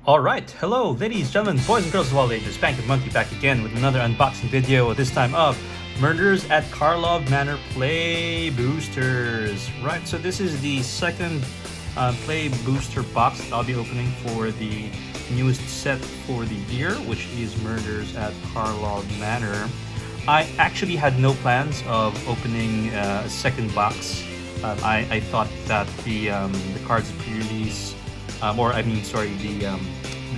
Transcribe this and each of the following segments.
Alright, hello ladies, gentlemen, boys and girls of all ages, Spank the Monkey back again with another unboxing video, this time of Murders at KARLOV Manor Play Boosters. Right, so this is the second Play Booster box that I'll be opening for the newest set for the year, which is Murders at KARLOV Manor. I actually had no plans of opening a second box. I thought that the cards pre-release the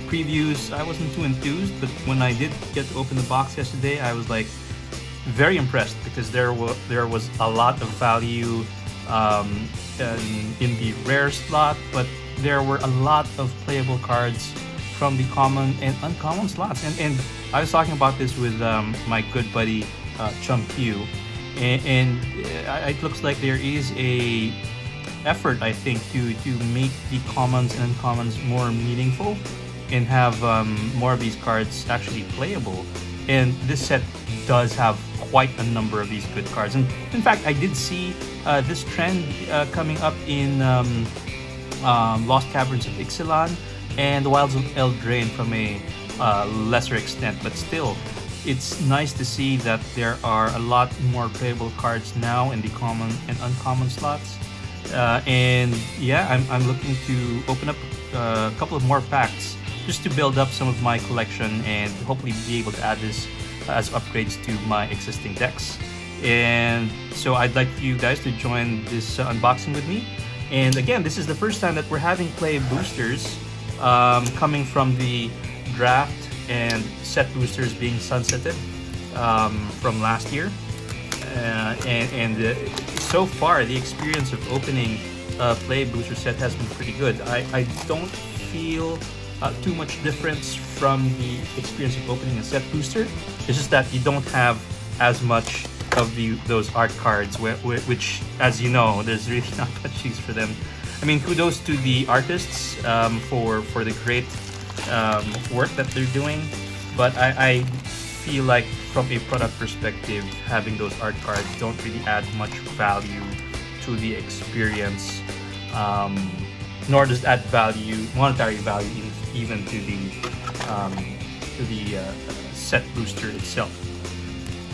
previews, I wasn't too enthused, but when I did get to open the box yesterday, I was like very impressed because there was a lot of value in the rare slot, but there were a lot of playable cards from the common and uncommon slots. And I was talking about this with my good buddy Chum Q, and it looks like there is a effort, I think, to make the commons and uncommons more meaningful and have more of these cards actually playable. And this set does have quite a number of these good cards. And in fact, I did see this trend coming up in Lost Caverns of Ixalan and the Wilds of Eldraine from a lesser extent, but still, it's nice to see that there are a lot more playable cards now in the common and uncommon slots. And yeah, I'm looking to open up a couple of more packs just to build up some of my collection and hopefully be able to add this as upgrades to my existing decks. And so I'd like you guys to join this unboxing with me. And again, this is the first time that we're having Play Boosters coming from the draft and set boosters being sunsetted from last year. So far, the experience of opening a Play Booster set has been pretty good. I don't feel too much difference from the experience of opening a set booster. It's just that you don't have as much of those art cards, which, as you know, there's really not much use for them. I mean, kudos to the artists for the great work that they're doing, but I feel like from a product perspective, having those art cards don't really add much value to the experience, nor does it add monetary value, even to the set booster itself.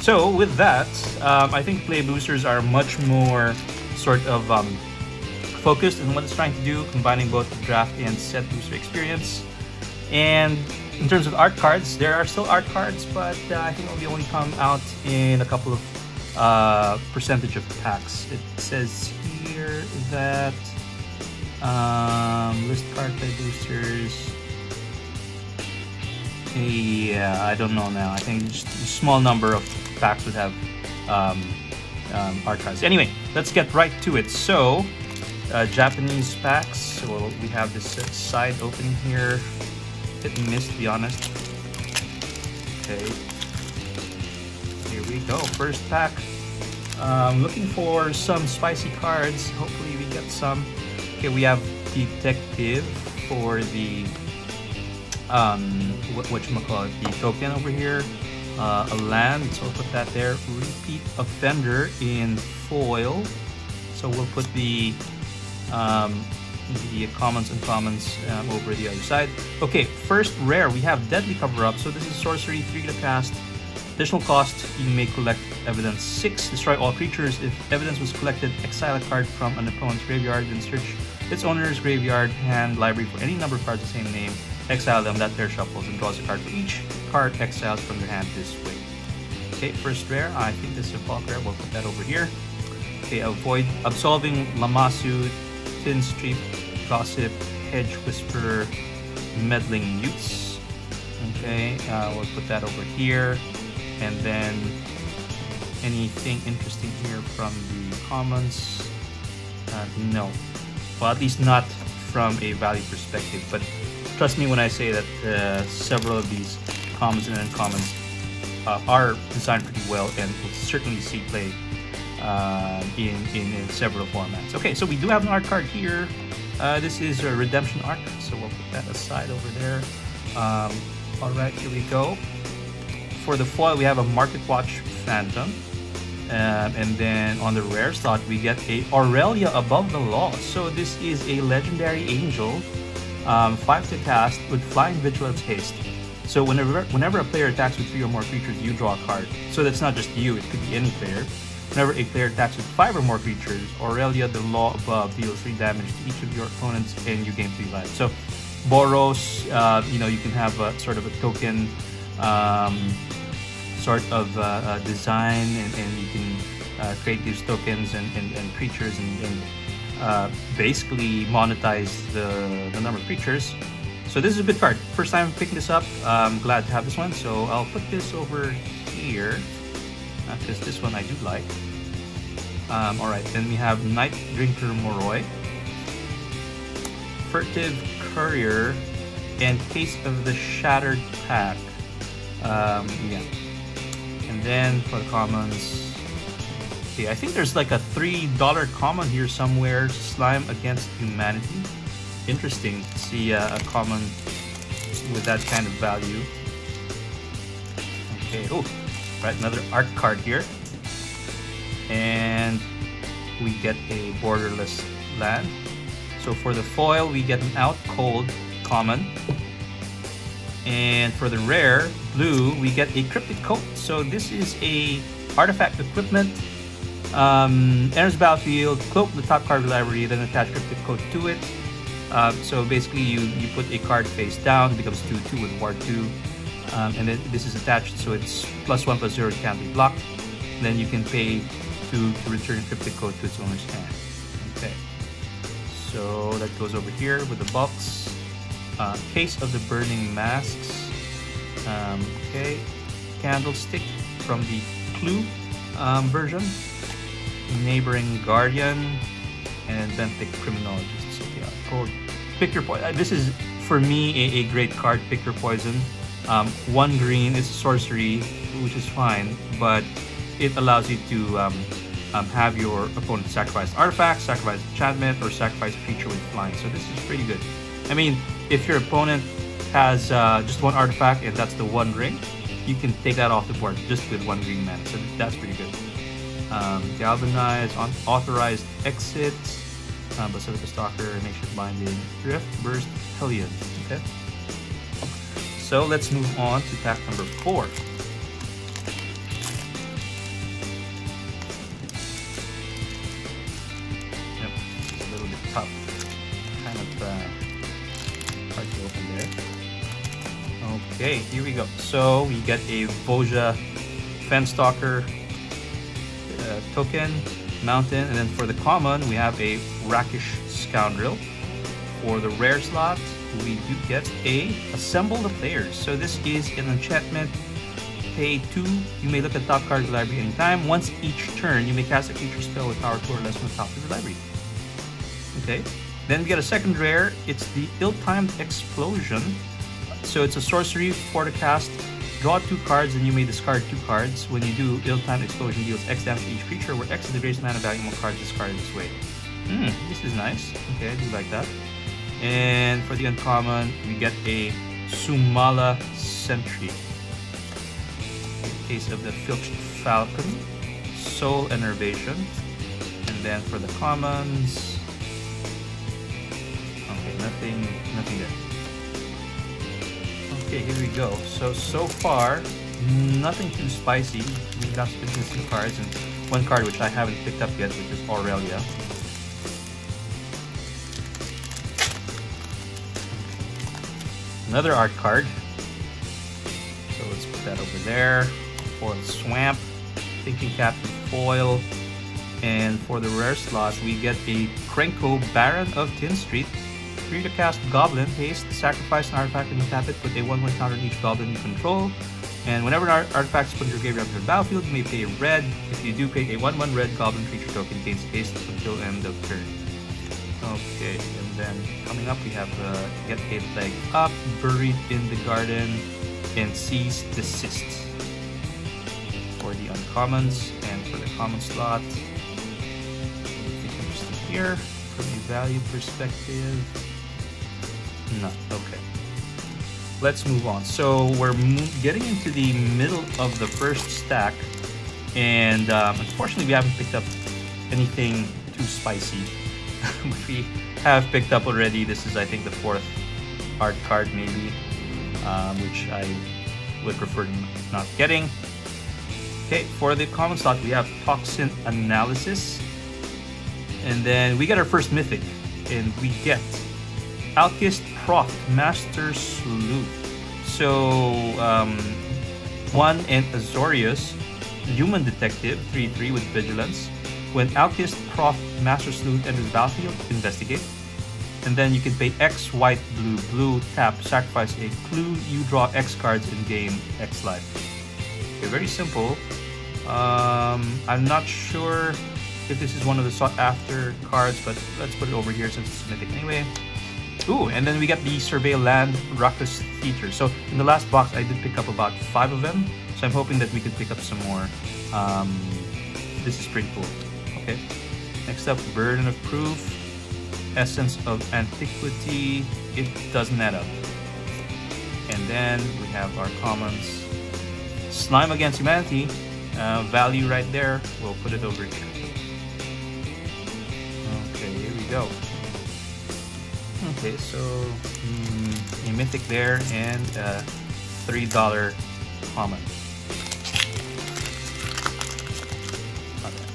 So with that, I think Play Boosters are much more sort of focused on what it's trying to do, combining both the draft and set booster experience. And in terms of art cards, there are still art cards, but I think they'll only come out in a couple of percentage of packs. It says here that list card Play Boosters. Yeah, I don't know now. I think just a small number of packs would have art cards. Anyway, let's get right to it. So, Japanese packs. So we have this side opening here. Hit and miss, to be honest. Okay, here we go. First pack. Looking for some spicy cards. Hopefully we get some. Okay, we have Detective for the whatchamacallit, the token over here. A land, so we'll put that there. Repeat Offender in foil. So we'll put the commons and commons over the other side. Okay, first rare, we have Deadly Cover-Up. So this is sorcery, 3 to cast. Additional cost, you may collect evidence 6. Destroy all creatures. If evidence was collected, exile a card from an opponent's graveyard, then search its owner's graveyard, hand, library for any number of cards of the same name. Exile them, that pair shuffles and draws a card for each card exiled from your hand this way. Okay, first rare, I think this is a bulk rare, we'll put that over here. Okay, avoid Absolving Lamasu, Tin Street, Gossip, Hedge Whisperer, Meddling Mutes. Okay, we'll put that over here. And then anything interesting here from the commons? No. Well, at least not from a value perspective, but trust me when I say that several of these commons and uncommons are designed pretty well and will certainly see play in several formats. Okay, so we do have an art card here. This is a Redemption Arc, so we'll put that aside over there. Alright, here we go. For the foil, we have a Market Watch Phantom. And then on the rare slot, we get a Aurelia Above the Law. So this is a legendary angel 5 to cast with Flying Vigilance Haste. So whenever a player attacks with 3 or more creatures, you draw a card. So that's not just you, it could be any player. Whenever a player attacks with 5 or more creatures, Aurelia, the law above, deals 3 damage to each of your opponents and you gain 3 life. So Boros, you know, you can have a sort of a token sort of design, and you can create these tokens and creatures and basically monetize the number of creatures. So this is a good card. First time picking this up. I'm glad to have this one. So I'll put this over here because this one I do like. All right, then we have Night Drinker Moroi, Furtive Courier, and Case of the Shattered Pack. Yeah. And then for the commons, okay, I think there's like a $3 common here somewhere. Slime Against Humanity. Interesting to see a common with that kind of value. Okay, oh, right, another art card here. And we get a borderless land. So for the foil, we get an Out Cold common. And for the rare, blue, we get a Cryptic Coat. So this is a artifact equipment. Enters the battlefield, cloak the top card of the library, then attach Cryptic Coat to it. So basically you put a card face down, it becomes 2/2 with Ward 2. And then this is attached, so it's +1/+0, it can't be blocked. And then you can pay to return Cryptic Coat to its owner's hand. Okay. So that goes over here with the box. Case of the Burning Masks. Okay. Candlestick from the Clue version. Neighboring Guardian, and Benthic Criminologist. So yeah, code. Pick your poison. This is for me a great card. Pick your poison. 1 green is a sorcery, which is fine, but it allows you to have your opponent sacrifice artifact, sacrifice enchantment, or sacrifice a creature with flying. So this is pretty good. I mean, if your opponent has just 1 artifact and that's the 1 ring, you can take that off the board just with 1 green mana. So that's pretty good. Galvanize, Authorized Exit, Basilica Stalker, Nation Binding, Drift, Burst, Hellion. Okay. So let's move on to pack number 4. Yep, it's a little bit tough. Kind of hard to open there. Okay, here we go. So we get a Voja Fenstalker token, mountain, and then for the common we have a Rakish Scoundrel. For the rare slot we do get a Assemble the Players. So this is an enchantment. Pay 2. You may look at top card of the library anytime. Once each turn you may cast a creature spell with power 2 or less from the top of the library. Okay, then we get a second rare. It's the Ill-Timed Explosion. So it's a sorcery for the cast. Draw 2 cards and you may discard 2 cards. When you do, Ill-Timed Explosion deals X damage to each creature, where X is the greatest mana value among cards discarded this way. This is nice. Okay, I do like that. And for the uncommon, we get a Sumala Sentry. In case of the Filched Falcon, Soul Enervation. And then for the commons, okay, nothing there. Okay, here we go. So far, nothing too spicy. We got some cards and 1 card which I haven't picked up yet, which is Aurelia. Another art card. So let's put that over there. For the Swamp, Thinking Captain foil. And for the rare slot, we get a Krenko Baron of Tin Street. Free to cast Goblin, haste, sacrifice an artifact and tap it, put a 1/1 counter on each goblin you control. And whenever an artifact is put in your graveyard to the battlefield, you may pay a red. If you do, pay a 1/1 red goblin creature token, gains haste until end of turn. Okay, and then coming up we have Get a Leg Up, Buried in the Garden, and Cease Desist. For the uncommons, and for the common slot, anything interesting here from a value perspective? No. Okay. Let's move on. So we're getting into the middle of the first stack, and unfortunately we haven't picked up anything too spicy. Which we have picked up already. This is, I think, the 4th art card maybe, which I would prefer not getting. Okay, for the common slot, we have Toxin Analysis. And then we get our first mythic, and we get Alkist Prof Master Sleuth. So, one and Azorius, Human Detective, 3/3 with Vigilance. When Alkist Prof Master Sleuth enters battlefield, investigate. And then you can pay X, white, blue, blue, tap, sacrifice a clue, you draw X cards in game, X life. Okay, very simple. I'm not sure if this is one of the sought after cards, but let's put it over here since it's mythic anyway. Ooh, and then we got the Survey Land Ruckus Theater. So in the last box, I did pick up about 5 of them. So I'm hoping that we can pick up some more. This is pretty cool. Okay. Next up, Burden of Proof, Essence of Antiquity. It doesn't add up. And then we have our commons. Slime Against Humanity. Value right there. We'll put it over here. Okay, here we go. Okay, so a mythic there and a $3 common. Okay.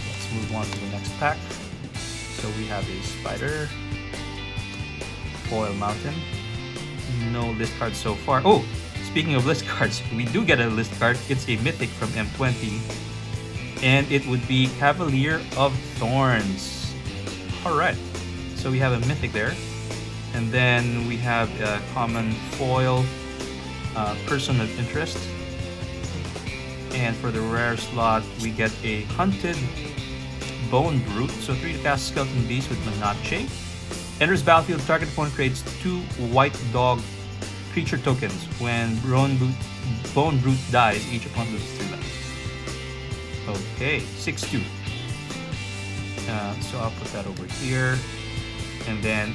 Let's move on to the next pack. So we have a Spider, Foil Mountain. No list cards so far. Oh, speaking of list cards, we do get a list card. It's a mythic from M20, and it would be Cavalier of Thorns. All right. So we have a mythic there, and then we have a common foil, Person of Interest. And for the rare slot, we get a Hunted Bone Brute. So 3 to cast Skeleton Beast with Manache. Enters battlefield, target opponent creates 2 white dog creature tokens. When Bone Brute dies, each opponent loses 3 life. Okay, 6/2. So I'll put that over here. And then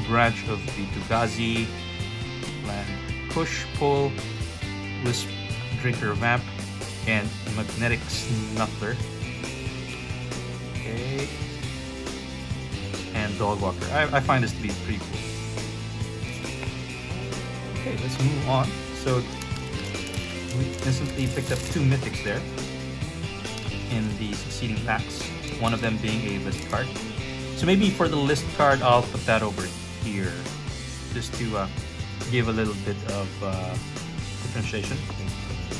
Branch of the Tugazi, Land Push, Pull, Wisp, Drinker Vamp, and Magnetic Snuffler. Okay. And Dog Walker. I find this to be pretty cool. Okay, let's move on. So we instantly picked up 2 mythics there in the succeeding packs, one of them being a list card. So maybe for the list card, I'll put that over here, just to give a little bit of differentiation.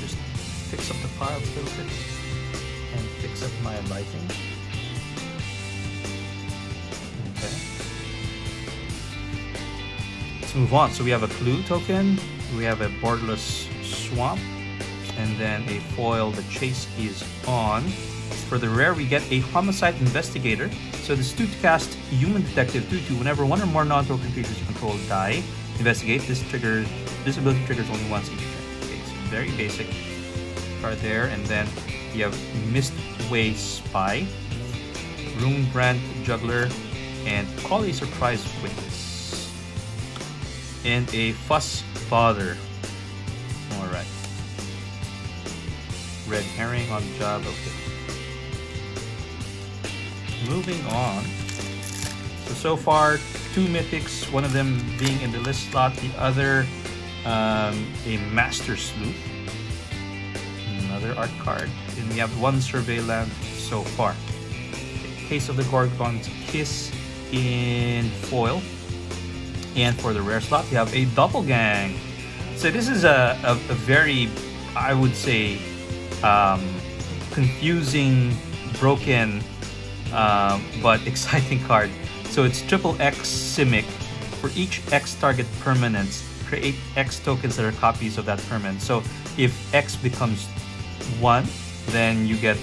Just fix up the files a little bit and fix up my lighting. Okay. Let's move on. So we have a Clue token, we have a Borderless Swamp, and then a foil. The Chase is on. For the rare, we get a Homicide Investigator. So this 2 to cast Human Detective 2/2. Whenever 1 or more non-token creatures you control die, investigate. This ability triggers only once each turn. Okay, so very basic card there. And then you have Mistway Spy, Runebrand Juggler, and Call a Surprise Witness, and a Fuss Father. All right. Red Herring on the job. Okay. Moving on. So far, 2 mythics, one of them being in the list slot, the other a Master Sleuth, another art card, and we have 1 Survey Land so far. Okay. Case of the Gorgon's Kiss in foil, and for the rare slot, we have a Doppelgang. So this is a very, I would say, confusing, broken, but exciting card. So it's XXX Simic. For each X target permanence, create X tokens that are copies of that permanent. So if X becomes 1, then you get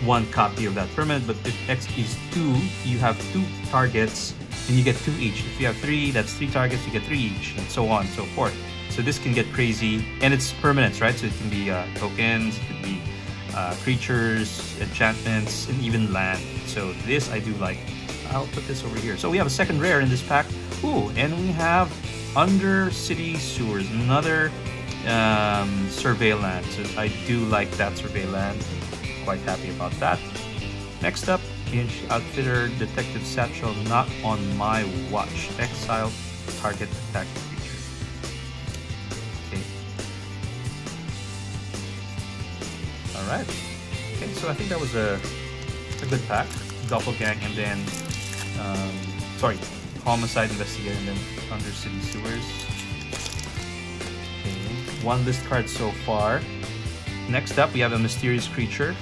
1 copy of that permanent. But if X is 2, you have 2 targets and you get 2 each. If you have 3, that's 3 targets, you get 3 each, and so on and so forth. So this can get crazy, and it's permanents, right? So it can be tokens, it could be creatures, enchantments, and even land. So this I do like. I'll put this over here. So we have a second rare in this pack. Ooh, and we have Undercity Sewers, another Survey Land. So I do like that Survey Land. Quite happy about that. Next up, Inch Outfitter, Detective Satchel, not on my watch. Exile target attack creature. Okay. Alright. Okay, so I think that was a good pack. Doppelgang and then sorry, Homicide, Investigator, and then Undercity Sewers. Okay. One list card so far. Next up, we have a Mysterious Creature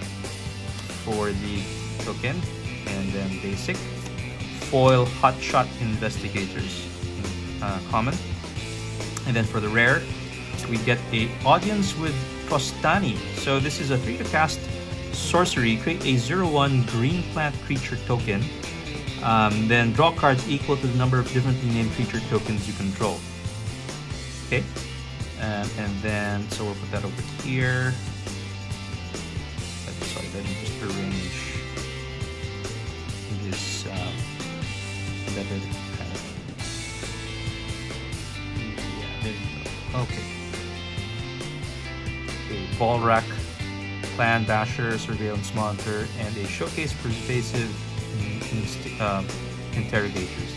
for the token, and then basic. Foil Hotshot Investigators, common. And then for the rare, we get a Audience with Prostani. So this is a 3 to cast sorcery. Create a 0/1 green plant creature token. Then draw cards equal to the number of differently named creature tokens you control. Okay. And then, so we'll put that over here. Sorry, let me just arrange this better kind of. Yeah, there you go. Okay. A Ball Rack, Clan Basher, Surveillance Monitor, and a Showcase Pervasive Interrogators.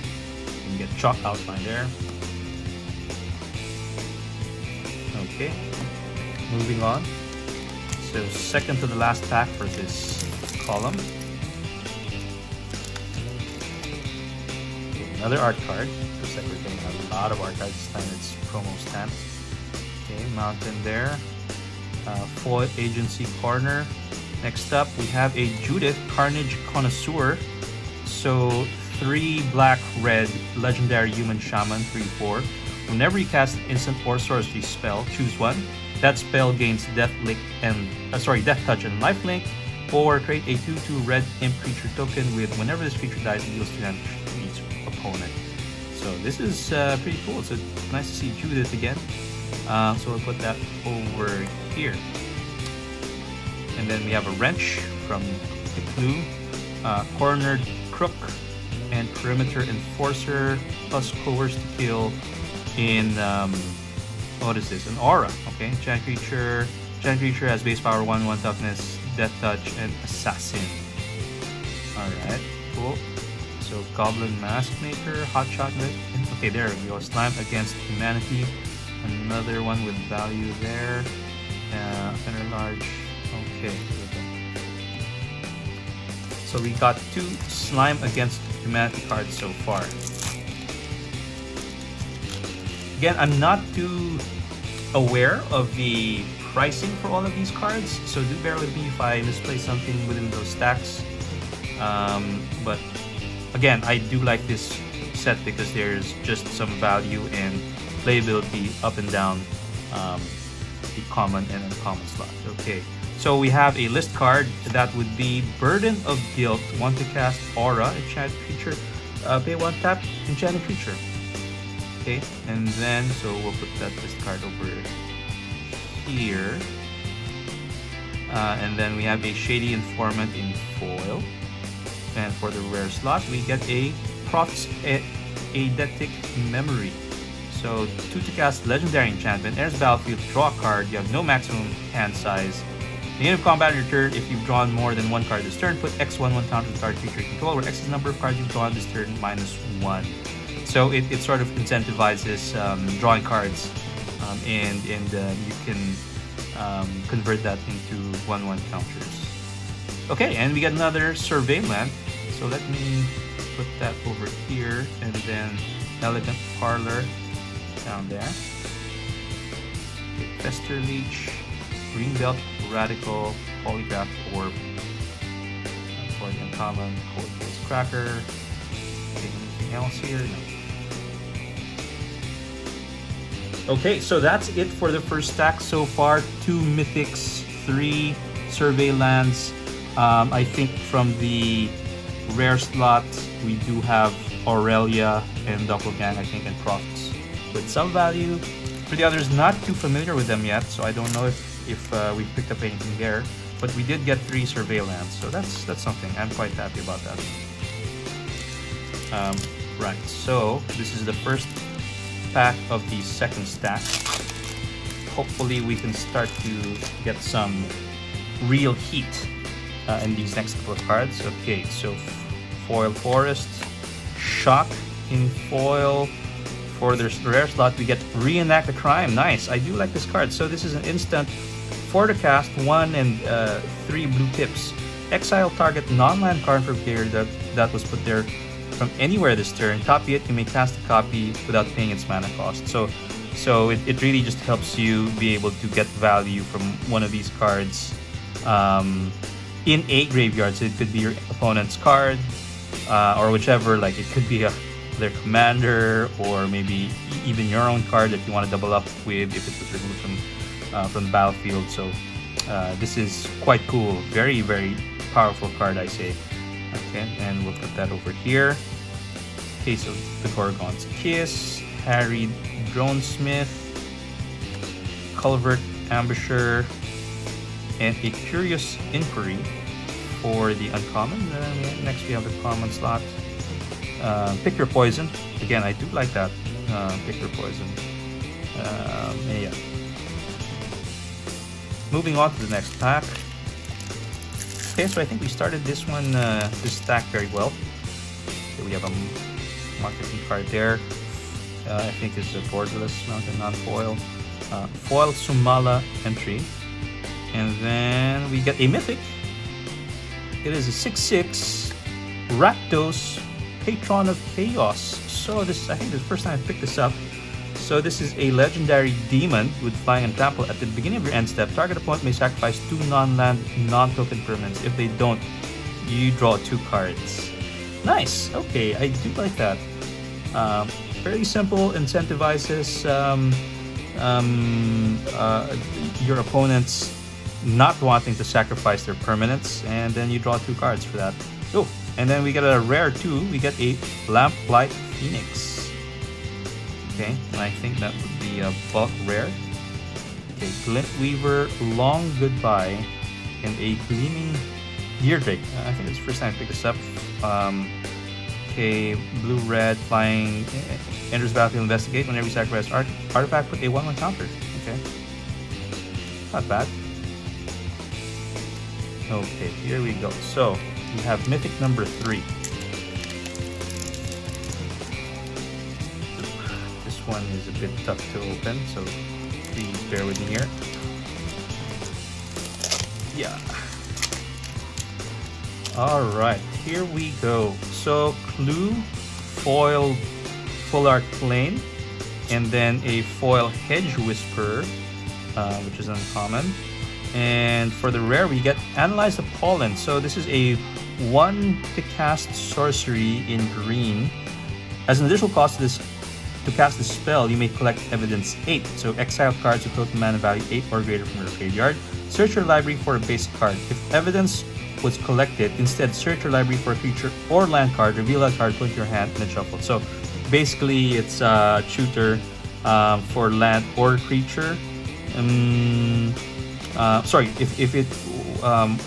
You can get chalk outline there. Okay, moving on. So second to the last pack for this column. Okay, another art card. Looks like we're getting a lot of art cards this time. It's promo stamps. Okay, Mountain there. Foil Agency Corner. Next up, we have a Judith Carnage Connoisseur. So 3 black red legendary human shaman 3/4. Whenever you cast an instant or sorcery spell, choose one. That spell gains Death Touch and Lifelink, or create a 2/2 red imp creature token with whenever this creature dies, it deals 2 damage to each opponent. So this is pretty cool. It's nice to see Judith again. So we'll put that over here. And then we have a Wrench from Clue, Cornered Crook, and Perimeter Enforcer, plus Coerce to Kill in, what is this? An Aura, okay? Giant creature has base power 1/1 toughness, Death Touch, and Assassin. Alright, cool. So Goblin Mask Maker, Hotshot, okay, there we go. Slime Against Humanity, another one with value there. Center Large, okay. So we got 2 Slime Against Humanity cards so far. Again, I'm not too aware of the pricing for all of these cards, so do bear with me if I misplace something within those stacks. But again, I do like this set because there's just some value and playability up and down the common and uncommon slot. Okay, so we have a list card that would be Burden of Guilt. 1 to cast Aura, enchanted creature. Pay 1 tap, enchanted creature. Okay, and then so we'll put that list card over here. And then we have a Shady Informant in foil. And for the rare slot, we get a Prophet's Eidetic Memory. So 2 to cast legendary enchantment. Enters battlefield, draw a card. You have no maximum hand size. At the end of combat in your turn, if you've drawn more than 1 card this turn, put X1 counter to the card creature you control, where X is the number of cards you've drawn this turn -1. So it sort of incentivizes drawing cards, and you can convert that into 1/1 counters. Okay, and we got another Surveillance. So let me put that over here, and then Elegant Parlor down there. Okay, Fester Leech, Greenbelt, Radical, Polygraph Orb, for the uncommon, Cold Case Cracker. Okay, anything else here? No. Okay, so that's it for the first stack so far. 2 Mythics, 3 Survey Lands. I think from the rare slot, we do have Aurelia and Doppelgang, I think, and Prophets with some value. For the others, not too familiar with them yet, so I don't know if we picked up anything there. But we did get 3 Survey Lands, so that's something. I'm quite happy about that. Right, so this is the first pack of the second stack. Hopefully we can start to get some real heat in these next couple of cards. Okay, so foil forest, shock in foil. For the rare slot, we get reenact a crime. Nice, I do like this card. So this is an instant for the cast, 1 and 3 blue tips. Exile target non-land card from player that was put there from anywhere this turn. Copy it, you may cast a copy without paying its mana cost. So it really just helps you be able to get value from one of these cards in a graveyard. So it could be your opponent's card, or whichever, like it could be their commander, or maybe even your own card that you want to double up with if it was removed from the battlefield. So this is quite cool. Very, very powerful card, I say. Okay, and we'll put that over here. Case of the Gorgon's Kiss, Harried Dronesmith, Culvert Ambusher, and a Curious Inquiry for the uncommon. Next we have the common slot. Pick Your Poison. Again, I do like that. Pick Your Poison. Yeah. Moving on to the next pack. Okay, so I think we started this one, this stack very well. Okay, we have a marketing card there. I think it's a borderless mountain non-foil. Foil Sumala entry. And then we get a mythic. It is a 6/6 Rakdos, Patron of Chaos. So this, I think this is the first time I picked this up. So this is a legendary demon with flying and trample. At the beginning of your end step, target opponent may sacrifice 2 non-land, non-token permanents. If they don't, you draw 2 cards. Nice. Okay, I do like that. Very simple, incentivizes your opponents not wanting to sacrifice their permanents, and then you draw 2 cards for that. Oh, and then we get a rare too. We get a Lamplight Phoenix. Okay, and I think that would be a bulk rare. Okay, Glint Weaver, Long Goodbye, and a Gleaming Geardrake. I think it's the first time I picked this up. Okay, blue-red, flying, enters battlefield, investigate. Whenever you sacrifice artifact, put a 1/1 counter. Okay, not bad. Okay, here we go. So we have Mythic number 3. This one is a bit tough to open, so please bear with me here. Yeah. All right, here we go. So Clue, foil Full Art Plane, and then a foil Hedge Whisperer, which is uncommon. And for the rare, we get Analyze the Pollen. So this is a 1 to cast sorcery in green. As an additional cost to cast this spell, you may collect Evidence 8. So exile cards with total mana value 8 or greater from your graveyard. Search your library for a basic card. If Evidence was collected, instead search your library for a creature or land card, reveal that card, put it in your hand, and then shuffle. So basically, it's a tutor for land or creature. Sorry,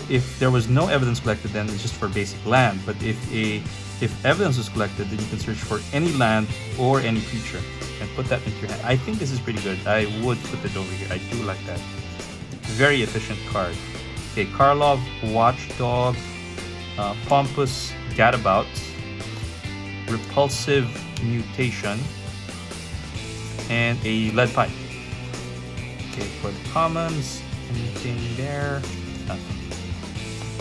if there was no evidence collected, then it's just for basic land. But if evidence was collected, then you can search for any land or any creature and put that into your hand. I think this is pretty good. I would put it over here. I do like that. Very efficient card. Okay, KARLOV, Watchdog, Pompous Gadabout, Repulsive Mutation, and a Lead Pipe. Okay, for the commons, anything there? Nothing.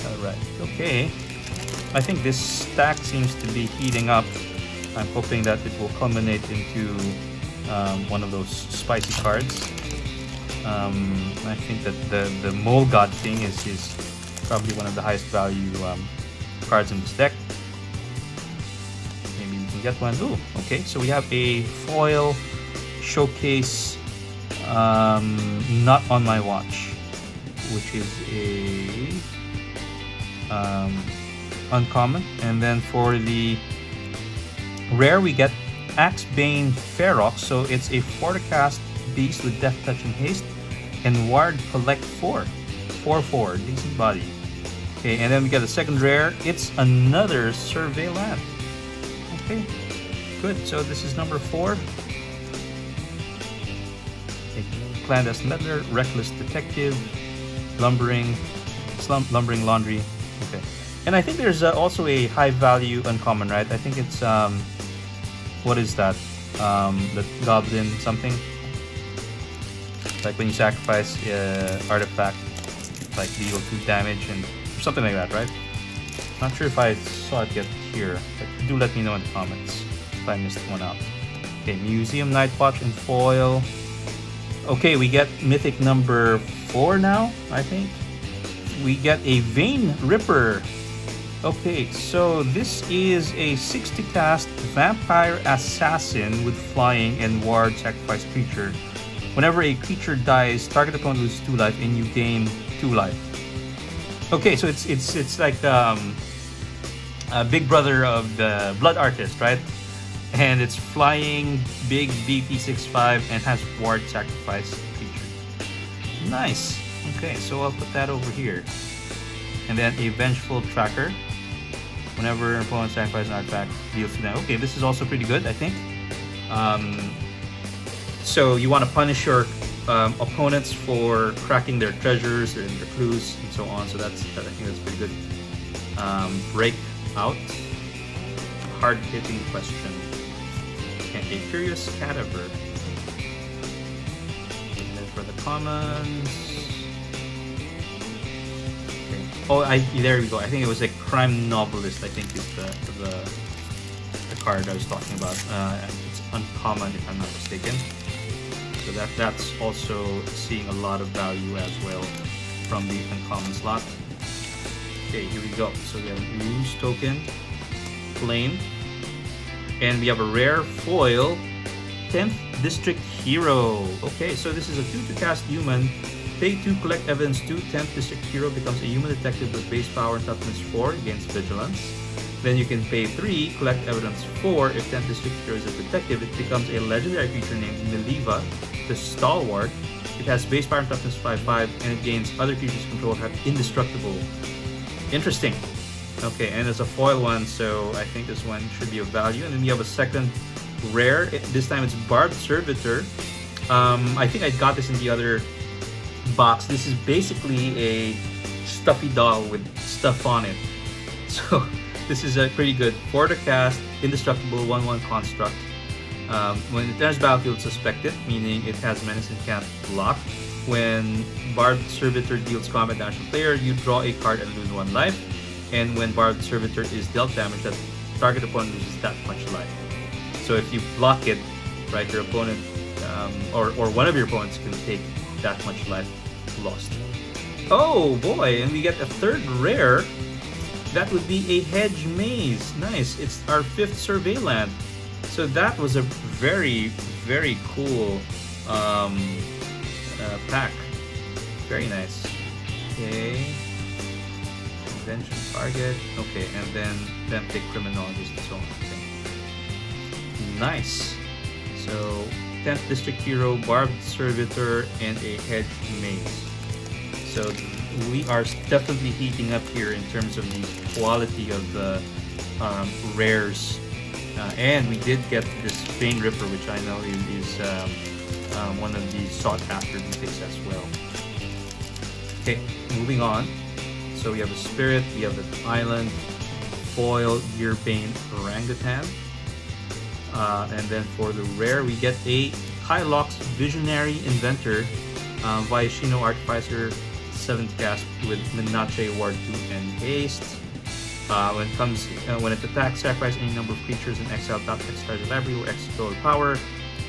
Alright, okay. I think this stack seems to be heating up. I'm hoping that it will culminate into one of those spicy cards. I think that the Mole God thing is probably one of the highest value cards in this deck. Maybe we can get one. Ooh, okay, so we have a foil Showcase Not On My Watch, which is a uncommon. And then for the rare, we get Axebane Ferox. So it's a 4-to-cast beast with Death Touch and Haste, and Ward Collect 4. 4/4, decent body. Okay, and then we get a second rare. It's another Survey Land. Okay, good. So this is number 4. Clandestine Meddler, Reckless Detective, Lumbering Laundry, Okay. And I think there's also a high value uncommon, right? I think it's what is that? The goblin something. Like when you sacrifice artifact, like deal 2 damage and something like that, right? Not sure if I saw it yet here, but do let me know in the comments if I missed one out. Okay, Museum Nightwatch in foil. Okay, we get Mythic number 4 now, I think. We get a Vein Ripper. Okay, so this is a 60 cast Vampire Assassin with flying and ward sacrifice creature. Whenever a creature dies, target opponent loses 2 life and you gain 2 life. Okay, so it's like a big brother of the Blood Artist, right? And it's flying, big DP 6/5 and has ward sacrifice creature. Nice. Okay, so I'll put that over here. And then a Vengeful Tracker. Whenever an opponent sacrifices an artifact, deals to them. Okay, this is also pretty good, I think. So you want to punish your opponents for cracking their treasures, their clues, and so on. So I think that's pretty good. Break Out. Hard-hitting question. And a Curious Cadaver. And then for the commons. Okay. Oh, there we go. I think it was a Crime Novelist. I think is the card I was talking about. It's uncommon if I'm not mistaken. So that's also seeing a lot of value as well from the uncommon slot. Okay, here we go. So we have Lose Token, Flame, and we have a rare foil, 10th District Hero. Okay, so this is a 2 to cast human. Pay 2, collect evidence 2. 10th District Hero becomes a human detective with base power and toughness 4 against vigilance. Then you can pay 3, collect evidence 4. If 10th District Hero is a detective, it becomes a legendary creature named Miliva, the Stalwart. It has base power and toughness 5/5, and it gains other creatures control have indestructible. Interesting. Okay, and it's a foil one, so I think this one should be of value. And then we have a second rare. This time it's Barbed Servitor. I think I got this in the other box. This is basically a stuffy doll with stuff on it. So this is a pretty good 4 to cast, indestructible 1/1 construct. When it enters battlefield, suspected, meaning it has menace and can't block. When Barbed Servitor deals combat damage to player, you draw a card and lose 1 life. And when Barbed Servitor is dealt damage, that target opponent loses that much life. So if you block it, right, your opponent or one of your opponents can take that much life lost. Oh boy, and we get a third rare. That would be a Hedge Maze. Nice. It's our 5th Survey Land. So that was a very, very cool pack. Very nice. Okay. Convention target. Okay, and then pick Criminologist and so on. Okay. Nice. So 10th District Hero, Barbed Servitor, and a Hedge Maze. So we are definitely heating up here in terms of the quality of the rares. And we did get this Vein Ripper, which I know is one of the sought-after mythics as well. Okay, moving on. So we have a Spirit, we have the Island, Foil, Gearbane, Orangutan. And then for the rare, we get a Kylox Visionary Inventor, Viashino Artificer, 7th cast with Menache, Ward 2, and Haste. When it attacks, sacrifice any number of creatures and exile top X card of library or X total power.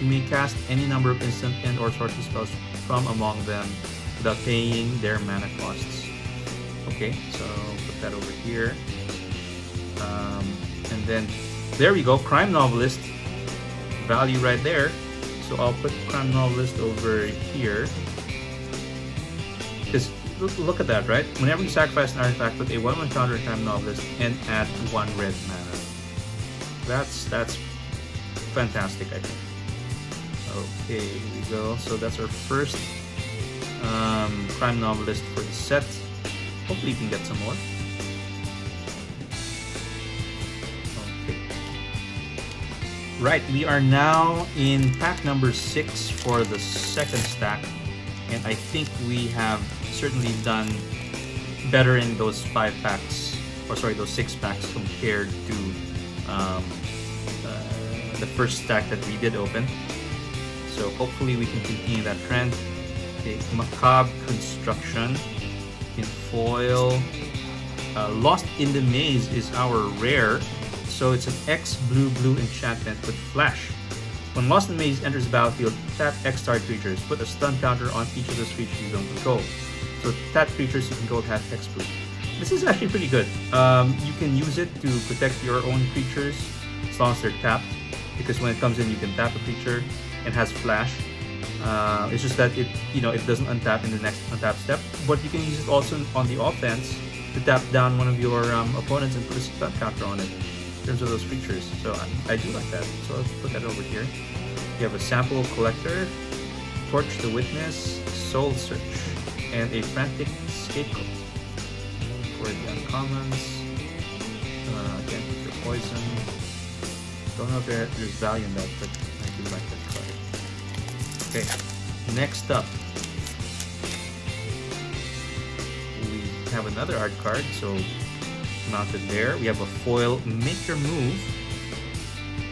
You may cast any number of instant and or sorcery spells from among them without paying their mana costs. Okay, so put that over here. And then there we go, Crime Novelist. Value right there. So I'll put Crime Novelist over here. Because look at that, right? Whenever you sacrifice an artifact, put a 1/1 counter Crime Novelist and add 1 red mana. That's fantastic, I think. Okay, here we go. So that's our first Crime Novelist for the set. Hopefully you can get some more. Okay. Right, we are now in pack number 6 for the second stack. And I think we have certainly done better in those 5 packs, or sorry, those 6 packs compared to the first stack that we did open. So hopefully we can continue that trend. Okay, Macabre Construction in foil. Lost in the Maze is our rare. So it's an X blue enchantment with flash. When Lost in the Maze enters the battlefield, tap X target creatures. Put a stun counter on each of those creatures you don't control. So tap creatures you control have X blue. This is actually pretty good. You can use it to protect your own creatures as long as they're tapped, because when it comes in, you can tap a creature and has flash. It's just that it doesn't untap in the next untap step. But you can use it also on the offense to tap down one of your opponents and put a stun counter on it in terms of those creatures. So I do like that. So I'll put that over here. You have a Sample Collector, Torch the Witness, Soul Search, and a Frantic Scapegoat for the uncommons. Again, your poison. Don't know if there's value in that, but I do like that card. Okay, next up, we have another art card. So mounted there, we have a foil Make Your Move,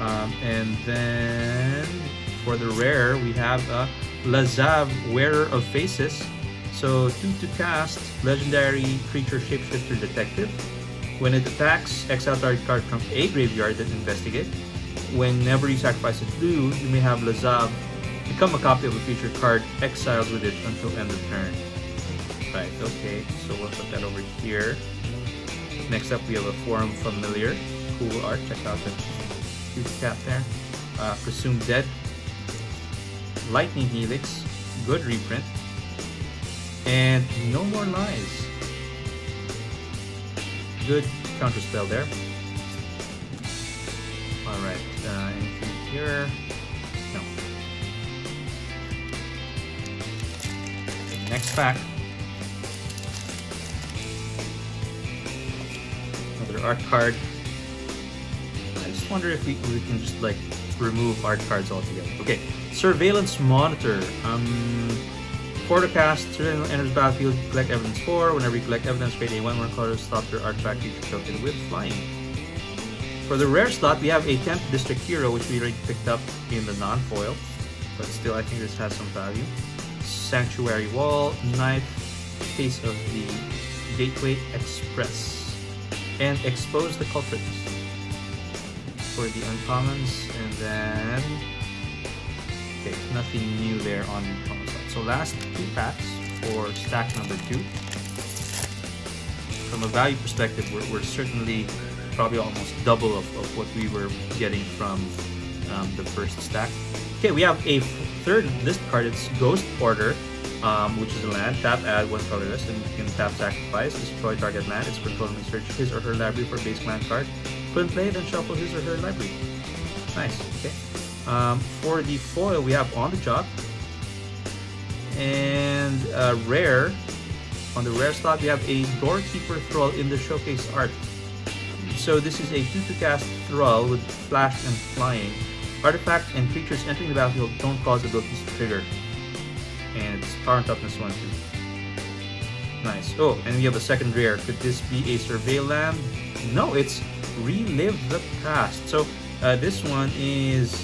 and then for the rare, we have a Lazav, Wearer of Faces. So 2 to cast, legendary creature shapeshifter detective. When it attacks, exile target card from a graveyard that investigate. Whenever you sacrifice a blue, you may have Lazav become a copy of a creature card exiled with it until end of turn. Right, okay, so we'll put that over here. Next up, we have a Forum Familiar. Cool art, check out the huge cap there. Presumed Dead. Lightning Helix, good reprint. And No More Lies. Good counterspell there. Alright, anything here? No. Okay, next pack. Another art card. I just wonder if we can just like remove art cards altogether. Okay, Surveillance Monitor. For the cast, Surveillance enters battlefield, collect evidence 4. Whenever you collect evidence, create a 1/1 color, stop your artifact creature token with flying. For the rare slot, we have a 10th District Hero, which we already picked up in the non-foil, but still I think this has some value. Sanctuary Wall, Knife, Face of the Gateway Express, and Expose the Culprits for the uncommons, and then okay, nothing new there on the common side. So last 2 packs for stack number 2. From a value perspective, we're certainly probably almost double of what we were getting from the first stack. Okay, we have a third list card. It's Ghost Porter, which is a land. Tap, add 1 colorless, and you can tap sacrifice, destroy target land. It's control and search his or her library for base land card. Put in play, then shuffle his or her library. Nice, okay. For the foil, we have On the Job, and rare. On the rare slot, we have a Doorkeeper Thrall in the showcase art. So this is a 2 to cast Thrall with flash and flying. Artifact and creatures entering the battlefield don't cause abilities to trigger. And it's power and toughness 1/2. Nice. Oh, and we have a second rare. Could this be a Surveil Land? No, it's Relive the Past. So this one is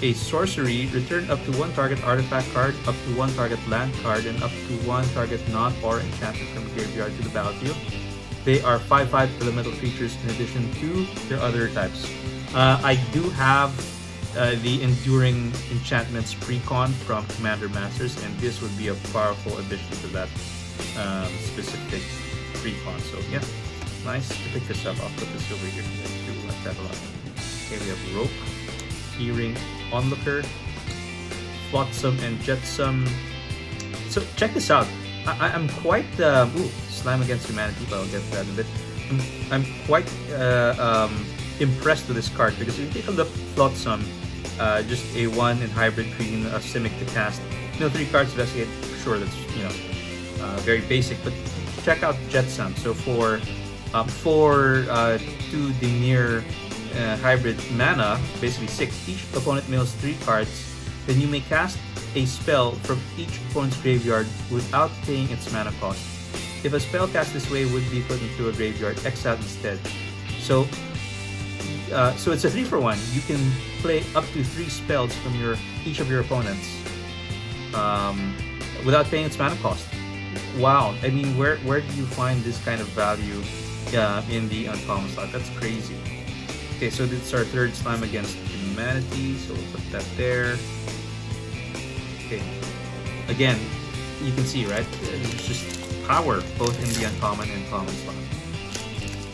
a sorcery. Return up to 1 target artifact card, up to 1 target land card, and up to 1 target non-aura enchantment from the graveyard to the battlefield. They are 5/5 elemental creatures in addition to their other types. I do have the Enduring Enchantments Precon from Commander Masters, and this would be a powerful addition to that specific Precon. So yeah, nice to pick this up. I'll put this over here. I do like that a lot. Okay, we have Rope, Earring, Onlooker, Flotsam, and Jetsam. So check this out. I'm quite Slam Against Humanity, but I'll get to that in a bit. I'm quite impressed with this card, because if you take a look, Flotsam, just a 1 in hybrid, creating a Simic to cast. 3 cards investigate. Sure, that's very basic, but check out Jetsam. So for 2 Dimir hybrid mana, basically 6. Each opponent mills 3 cards. Then you may cast a spell from each opponent's graveyard without paying its mana cost. If a spell cast this way would be put into a graveyard, exile instead. So so it's a 3-for-1. You can play up to 3 spells from each of your opponents without paying its mana cost. Wow, I mean, where do you find this kind of value in the uncommon slot? That's crazy. Okay, so this is our third slime against humanity, so we'll put that there. Okay, again, you can see, right? It's just power both in the uncommon and common slot.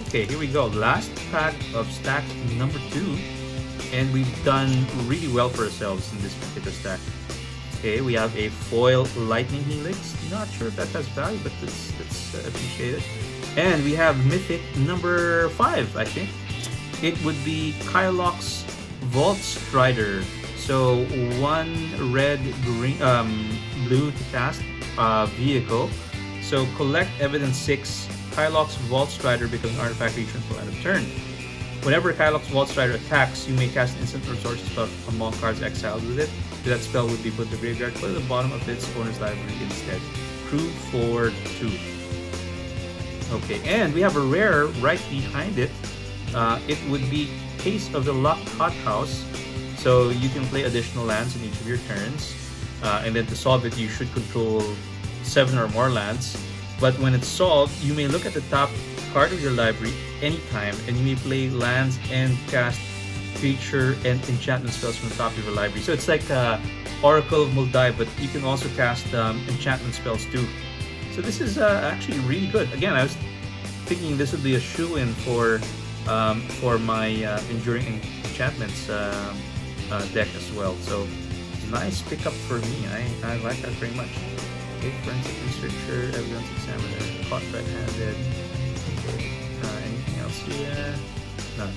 Okay, here we go. Last pack of stack number 2, and we've done really well for ourselves in this particular stack. Okay, we have a foil lightning helix. Not sure if that has value, but that's appreciated. And we have mythic number 5, I think. It would be KARLOV's Vault Strider. So 1 red, green, blue to cast vehicle. So collect evidence 6. KARLOV's Vault Strider becomes an artifact creature until end of turn. Whenever KARLOV's Vault Strider attacks, you may cast an instant or sorcery spell among cards exiled with it. That spell would be put to the graveyard, put at the bottom of its owner's library instead. Crew for 2. Okay, and we have a rare right behind it. It would be Case of the Locked Hothouse. So you can play additional lands in each of your turns. And then to solve it, you should control 7 or more lands. But when it's solved, you may look at the top card of your library anytime, and you may play lands and cast creature and enchantment spells from the top of your library. So it's like Oracle of Muldai, but you can also cast enchantment spells too. So this is actually really good. Again, I was thinking this would be a shoe-in for my Enduring Enchantments deck as well. So nice pickup for me. I like that very much. Okay, Forensic Researcher, Evidence Examiner, Caught Red-Handed. Okay, anything else here? None.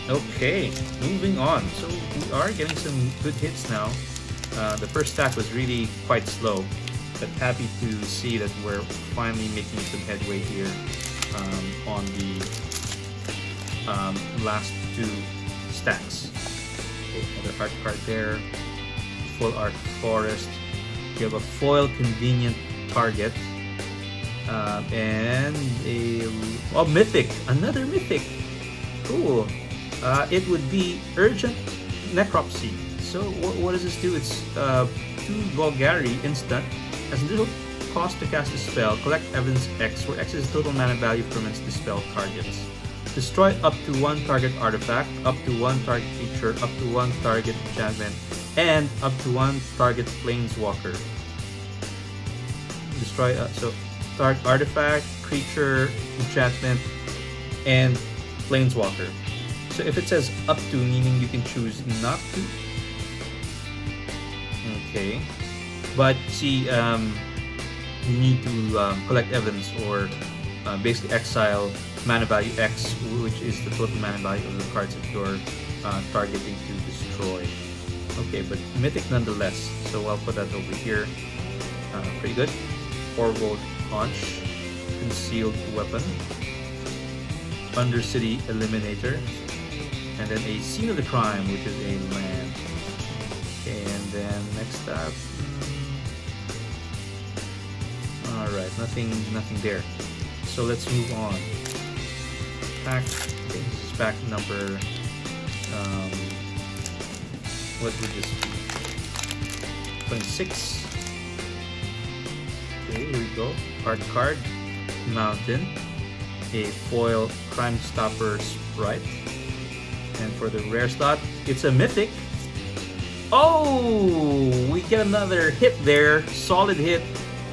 Okay, moving on. So we are getting some good hits now. The first stack was really quite slow, but happy to see that we're finally making some headway here on the last 2 stacks. Okay, another art card there. Full art forest. You have a foil convenient target. And a mythic, another mythic. Cool. It would be Urgent Necropsy. So what does this do? It's 2 Golgari instant. Has little cost to cast a spell. Collect evidence X, where X is the total mana value permanents dispel targets. Destroy up to 1 target artifact, up to 1 target creature, up to 1 target enchantment, and up to 1 target planeswalker. Destroy so target artifact, creature, enchantment, and planeswalker. So if it says up to, meaning you can choose not to. Okay, but see, you need to collect evidence or basically exile mana value X, which is the total mana value of the cards that you're targeting to destroy. Okay, but mythic nonetheless. So I'll put that over here. Pretty good. 4 gold Haunch, Concealed Weapon, Undercity Eliminator, and then a Scene of the Crime, which is a land. Okay, and then next up, all right, nothing there. So let's move on. Pack. Okay, this is pack number. What would this be? 26. Okay, here we go. Card, Mountain, a foil Crime Stopper Sprite, and for the rare slot, it's a mythic. Oh, we get another hit there, solid hit.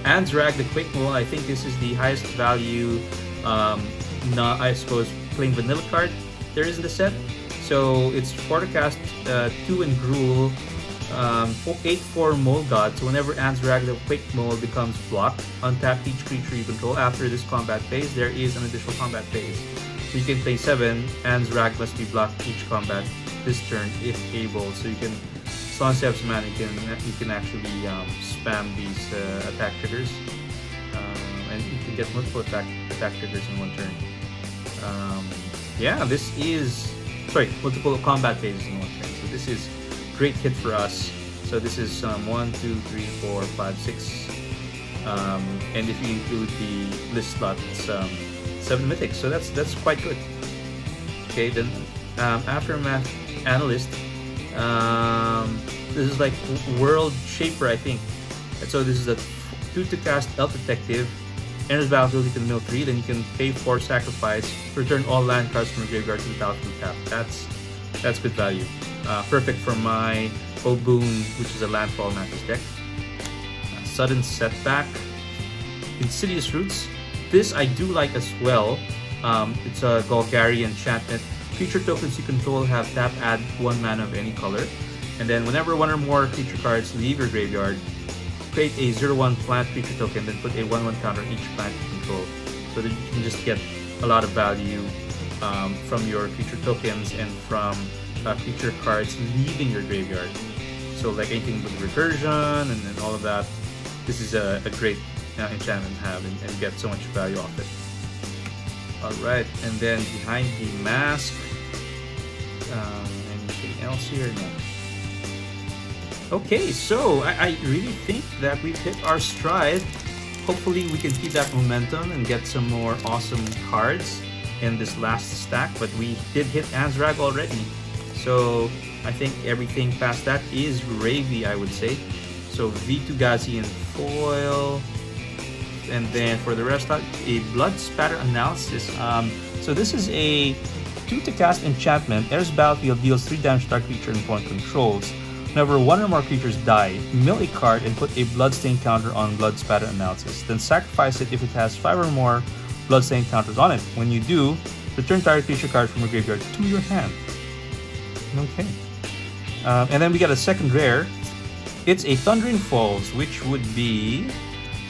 Anzrag, the Quick Mole. I think this is the highest value, I suppose, plain vanilla card there is in the set. So it's 4 to cast, 2 in Gruul, 8/4 Mole God. So whenever Anzrag the Quick Mole becomes blocked, untap each creature you control. After this combat phase, there is an additional combat phase. So you can play 7. Anzrag must be blocked each combat this turn if able. So you can, as long as you have some mana, you can actually spam these attack triggers, and you can get multiple attack triggers in 1 turn. Yeah, this is multiple combat phases in 1 turn. So this is great hit for us. So this is 1, 2, 3, 4, 5, 6 and if you include the list slot, it's 7 mythics, so that's quite good. Okay, then Aftermath Analyst, this is like World Shaper, I think. And so this is a 2 to cast Elf Detective. Enters battlefield, you can mill 3, then you can pay 4 sacrifice, return all land cards from your graveyard to the battlefield tap. That's good value. Perfect for my Oboon, which is a landfall mattress deck. Sudden Setback, Insidious Roots. This I do like as well. It's a Golgari enchantment. Creature tokens you control have tap, add 1 mana of any color. And then whenever 1 or more creature cards leave your graveyard, create a 0/1 plant creature token, then put a 1/1 counter on each plant you control. So that you can just get a lot of value from your creature tokens and from creature cards leaving your graveyard. So like anything with recursion and all of that, this is a great enchantment to have and get so much value off it. Alright, and then behind the mask, anything else here? No. Okay, so I really think that we've hit our stride. Hopefully we can keep that momentum and get some more awesome cards in this last stack, but we did hit Azrag already. So I think everything past that is gravy, I would say. So V2 Gazi in foil. And then for the rest, a Blood Spatter Analysis. So this is a 2 to cast enchantment. Enters battlefield, deals 3 damage to target creature and opponent controls. Whenever 1 or more creatures die, mill a card and put a Bloodstain counter on Blood Spatter Analysis. Then sacrifice it if it has 5 or more Bloodstain counters on it. When you do, return target creature card from your graveyard to your hand. Okay. And then we got a second rare. It's a Thundering Falls, which would be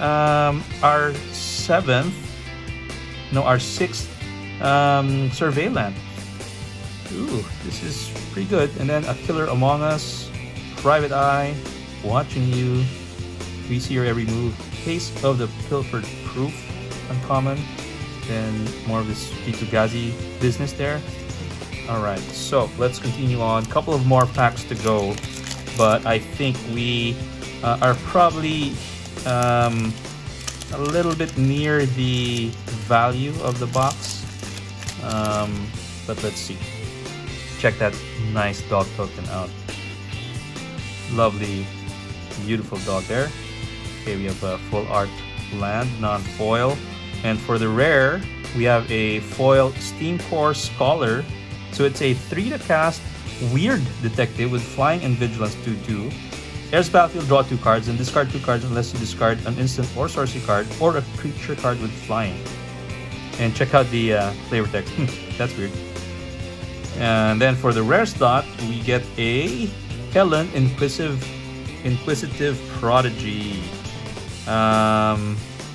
our 6th Survey Land. Ooh, this is pretty good. And then a Killer Among Us, Private Eye, Watching You, we see your every move. Case of the Pilfered Proof, uncommon. Then more of this Kitugazi business there. Alright, so let's continue on. Couple of more packs to go, but I think we are probably a little bit near the value of the box. But let's see. Check that nice dog token out. Lovely, beautiful dog there. Okay, we have a full art land, non-foil. And for the rare, we have a foil Steamcore Scholar. So it's a 3 to cast Weird Detective with Flying and Vigilance 2/2. Enters battlefield, draw 2 cards, and discard 2 cards unless you discard an instant or sorcery card or a creature card with flying. And check out the flavor text. That's weird. And then for the rare slot, we get a Helen Inquisitive Prodigy.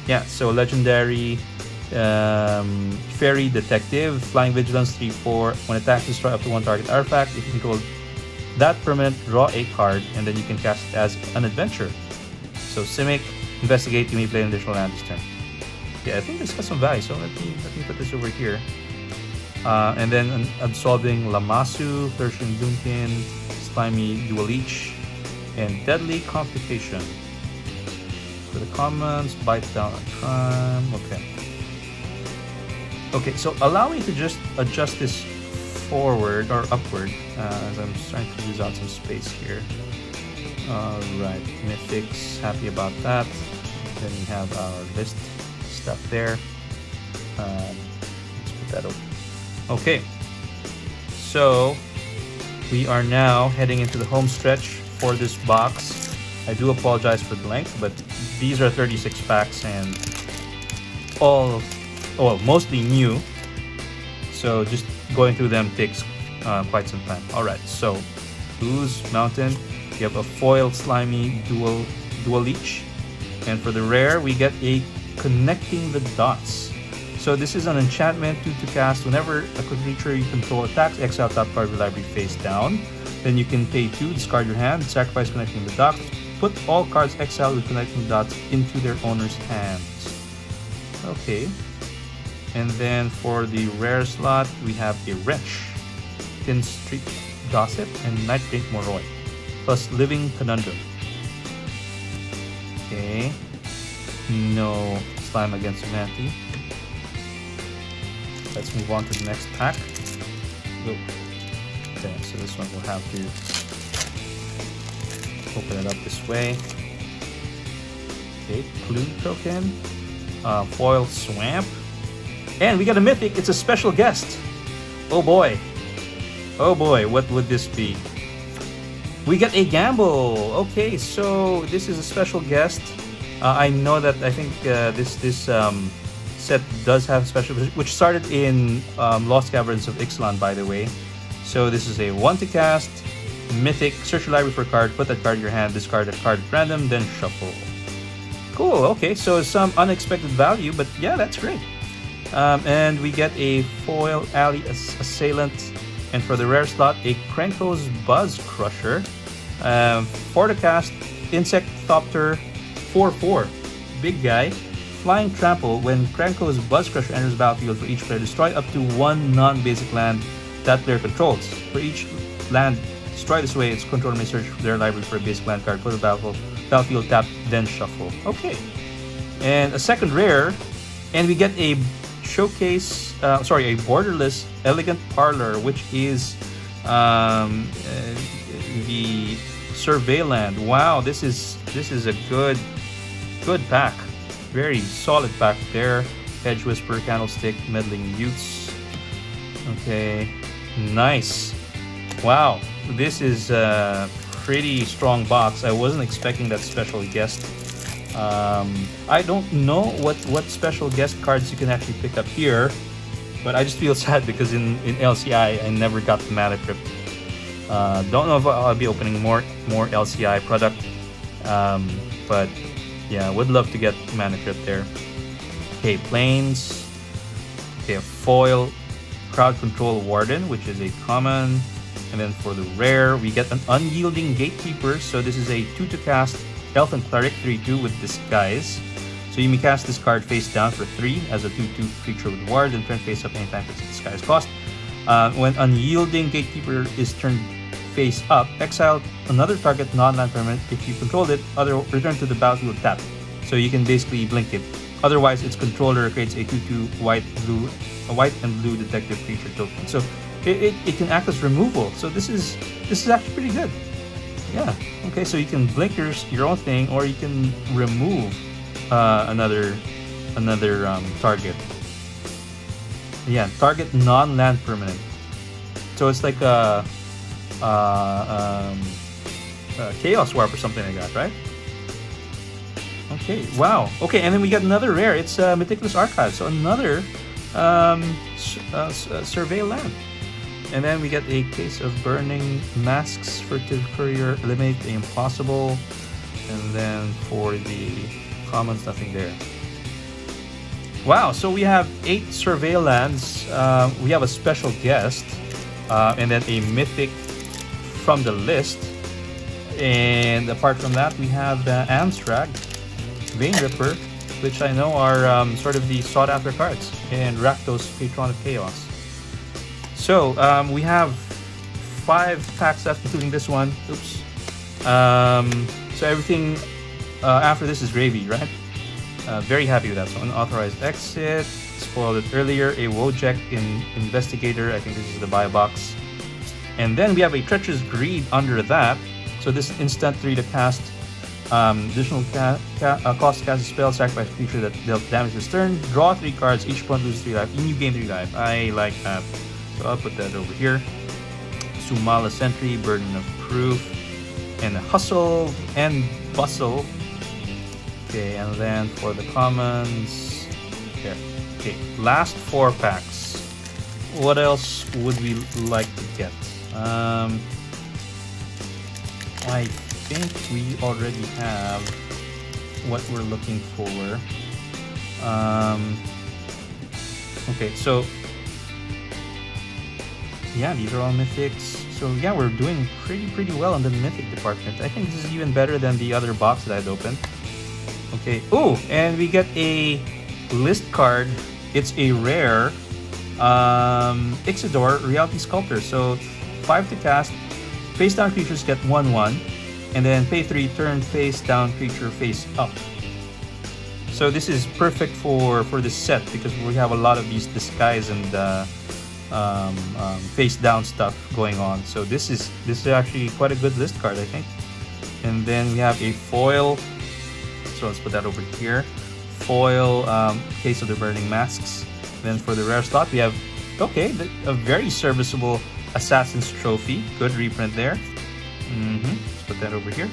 Yeah, so legendary Fairy Detective, Flying Vigilance 3/4. When attacked, destroy up to 1 target artifact. If you control that permanent, draw a card, and then you can cast it as an adventure. So Simic, investigate, you may play an additional land this turn. Yeah, I think this has some value, so let me put this over here. And then Absolving Lamasu, Flourishing Dunkin, Slimy Dual Leech, and Deadly Complication. For the commons, Bite Down on Crime. Okay, so allow me to just adjust this forward or upward as I'm trying to use out some space here. Alright, Mythics, happy about that. Then we have our list stuff there. Let's put that over. Okay, so we are now heading into the home stretch for this box. I do apologize for the length, but these are 36 packs and mostly new. So just going through them takes quite some time. Alright, so Ooze Mountain, you have a foil Slimy dual Leech. And for the rare, we get a Connecting the Dots. So this is an enchantment, 2 to cast. Whenever a creature you control attacks, exile top card of your library face down. Then you can pay 2, discard your hand, sacrifice Connecting the Dots. Put all cards exiled with Connecting the Dots into their owner's hands. Okay. And then for the rare slot, we have a Wrench, Thin Street Gossip, and Night Drink Moroi, plus Living Conundrum. Okay. No slime against Manti. Let's move on to the next pack. Oh. Okay, so this one we'll have to open it up this way. Okay, Clue token, foil Swamp, and we got a mythic. It's a special guest. Oh boy, what would this be? We get a Gamble. Okay, so this is a special guest. I know that I think this set does have special, which started in Lost Caverns of Ixalan, by the way. So this is a 1 to cast, mythic, search your library for a card, put that card in your hand, discard a card at random, then shuffle. Cool, okay, so some unexpected value, but yeah, that's great. And we get a foil Alley Assailant, and for the rare slot, a Krenko's Buzz Crusher. For the cast, Insectopter 4/4, big guy. Flying Trample, when Krenko's Buzz Crusher enters the battlefield for each player, destroy up to 1 non-basic land that player controls. For each land destroyed this way, its controller may search their library for a basic land card, put the battlefield tap, then shuffle. Okay. And a second rare, and we get a showcase, a borderless Elegant Parlor, which is the Survey Land. Wow, this is a good pack. Very solid pack there. Hedge Whisper, Candlestick, Meddling Youths. Okay, nice. Wow, this is a pretty strong box. I wasn't expecting that special guest. I don't know what special guest cards you can actually pick up here, but I just feel sad because in LCI I never got the Mana Crypt. Don't know if I'll be opening more LCI product, but yeah, would love to get Mana Crypt there. Okay, Plains. Okay, a foil Crowd Control Warden, which is a common. And then for the rare, we get an Unyielding Gatekeeper. So this is a 2 to cast Elf and Cleric 3/2 with Disguise. So you may cast this card face down for 3 as a 2/2 creature with Ward, and turn face up anytime for its Disguise cost. When Unyielding Gatekeeper is turned face up, exile another target non-land permanent if you controlled it, return to the battlefield tap. So you can basically blink it. Otherwise, its controller creates a 2/2 white and blue detective creature token. So it can act as removal. So this is actually pretty good. Yeah. Okay, so you can blink your own thing, or you can remove another target. Yeah, target non-land permanent. So it's like a Chaos Warp or something like that, right? Okay, wow. Okay, and then we got another rare. It's Meticulous Archive, so another Survey Land. And then we get a Case of Burning Masks, Furtive Courier, Eliminate the Impossible. And then for the commons, nothing there. Wow, so we have 8 Survey Lands. We have a special guest, and then a mythic from the list. And apart from that, we have Amstrad, Vein Ripper, which I know are sort of the sought-after cards, and Rakdos, Patron of Chaos. So we have 5 packs left, including this one. Oops. So everything after this is gravy, right? Very happy with that. So Unauthorized Exit, spoiled it earlier. A Wojek in Investigator, I think this is the buy box. And then we have a Treacherous Greed under that. So this instant 3 to cast. Additional cost to cast a spell, sacrifice a creature that dealt damage this turn. Draw 3 cards, each opponent loses 3 life. In you gain 3 life. I like that. So I'll put that over here. Sumala Sentry, Burden of Proof, and Hustle and Bustle. Okay, and then for the commons, here. Okay, last 4 packs. What else would we like to get? I think we already have what we're looking for. Okay, so yeah, these are all mythics. So yeah, we're doing pretty well in the mythic department. I think this is even better than the other box that I'd opened. Okay. Oh, and we get a list card. It's a rare Ixidor Reality Sculptor. So 5 to cast. Face down creatures get 1/1, and then pay 3, turn face down creature face up. So this is perfect for this set because we have a lot of these disguise and face down stuff going on. So this is actually quite a good list card, I think. And then we have a foil. So let's put that over here. Foil Case of the Burning Masks. Then for the rare slot, we have a very serviceable Assassin's Trophy. Good reprint there. Let's put that over here.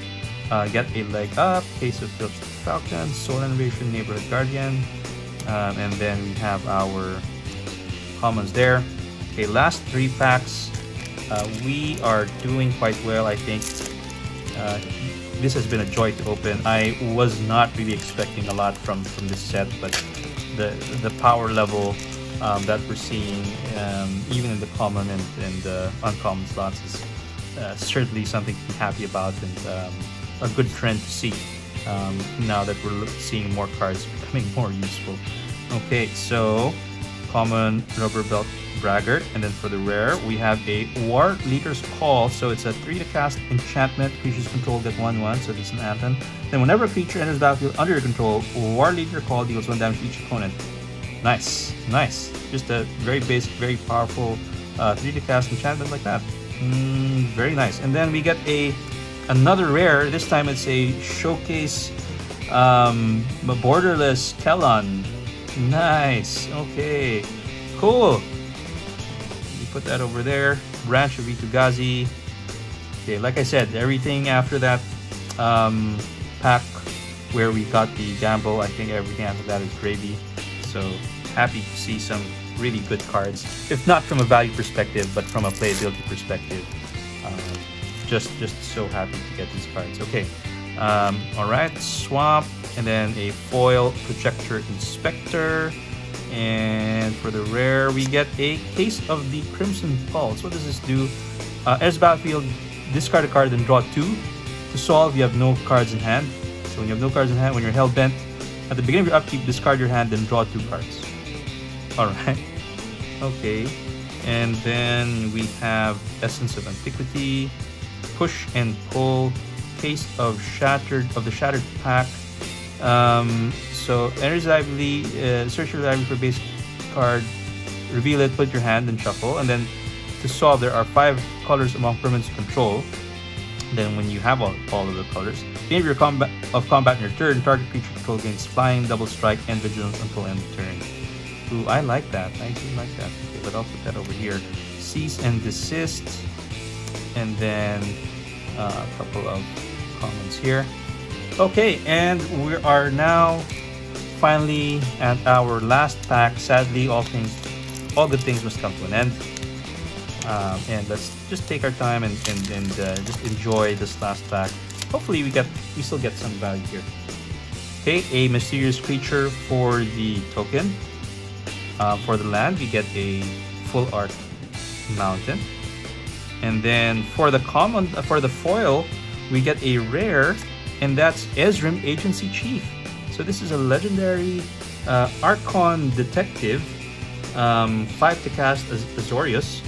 Get a Leg Up, Case of Phillips the Falcon, Soul Invasion, Neighborhood Guardian, and then we have our commons there. Okay, last 3 packs. We are doing quite well, I think. This has been a joy to open. I was not really expecting a lot from this set, but the power level that we're seeing, even in the common and uncommon slots, is certainly something to be happy about, and a good trend to see now that we're seeing more cards becoming more useful. Okay, so common Rubber Belt Braggart, and then for the rare we have a War Leader's Call. So it's a 3 to cast enchantment. Creatures control get 1/1, so this is an anthem. Then whenever a creature enters the battlefield under your control, War Leader Call deals 1 damage to each opponent. Nice. Just a very basic, very powerful 3 to cast enchantment like that. Very nice. And then we get another rare. This time it's a Showcase Borderless Telon. Nice. Okay, cool. We put that over there. Branch of Itugazi. Okay, like I said, everything after that pack where we got the Gamble, I think everything after that is gravy. So happy to see some really good cards, if not from a value perspective, but from a playability perspective. Just so happy to get these cards. Okay, all right, Swamp, and then a foil Projector Inspector, and for the rare we get a Case of the Crimson Pulse. What does this do? As battlefield, discard a card and draw 2. To solve, you have no cards in hand. So when you have no cards in hand, when you're hell-bent, at the beginning of your upkeep, discard your hand and draw 2 cards. Alright. Okay. And then we have Essence of Antiquity, Push and Pull, Case of the Shattered Pack. So enters library, search your library for base card, reveal it, put your hand and shuffle. And then to solve, there are 5 colors among permanents you control. Then when you have all of the colors, beginning of your combat in your turn, target creature control gains Flying, Double Strike, and Vigilance until end of turn. Ooh, I like that. I do like that. Okay, but I'll put that over here. Cease and Desist, and then a couple of comments here. Okay, and we are now finally at our last pack. Sadly, all good things must come to an end. And let's just take our time and just enjoy this last pack. Hopefully we still get some value here. Okay, a Mysterious Creature for the token. For the land, we get a Full Art Mountain. And then for the common, for the foil, we get a rare, and that's Ezrim, Agency Chief. So this is a legendary Archon Detective, 5 to cast as Azorius,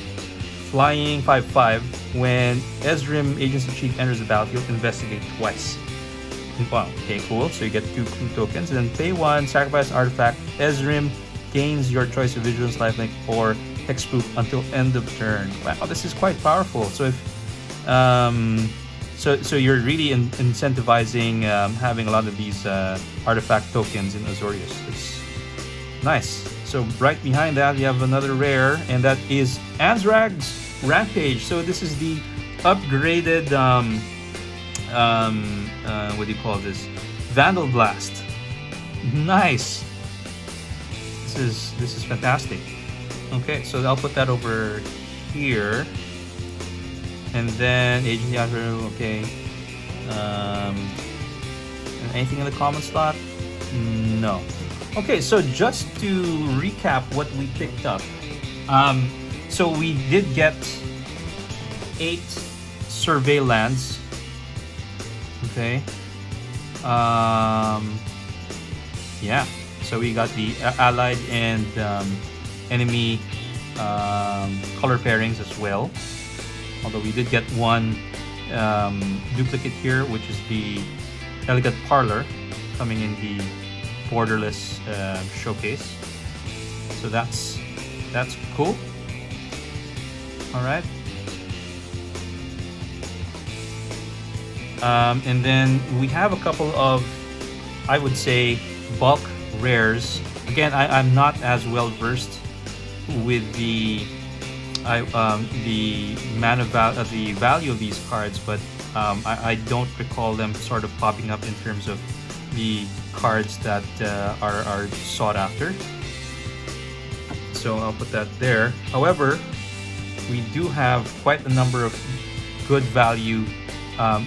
flying 5/5. When Ezrim, Agency Chief, enters the battlefield, investigate twice. Wow, okay, cool. So you get 2 tokens, and then pay 1, sacrifice an artifact. Ezrim gains your choice of Vigilance, Lifelink, or Hexproof until end of turn. Wow, this is quite powerful. So if so you're really incentivizing having a lot of these artifact tokens in Azorius. It's nice. So right behind that, we have another rare, and that is Azrag's Rampage. So this is the upgraded what do you call this? Vandal Blast. Nice. This is fantastic. Okay, so I'll put that over here. And then Agency Azrael, okay. Anything in the common slot? No. Okay, so just to recap what we picked up. So we did get 8 survey lands. Okay. Yeah. So we got the allied and enemy color pairings as well. Although we did get 1 duplicate here, which is the Elegant Parlor, coming in the borderless showcase. So that's cool. All right. And then we have a couple of, I would say, bulk rares. Again, I'm not as well versed with the value of these cards, but I don't recall them sort of popping up in terms of the cards that are sought after. So I'll put that there. However, we do have quite a number of good value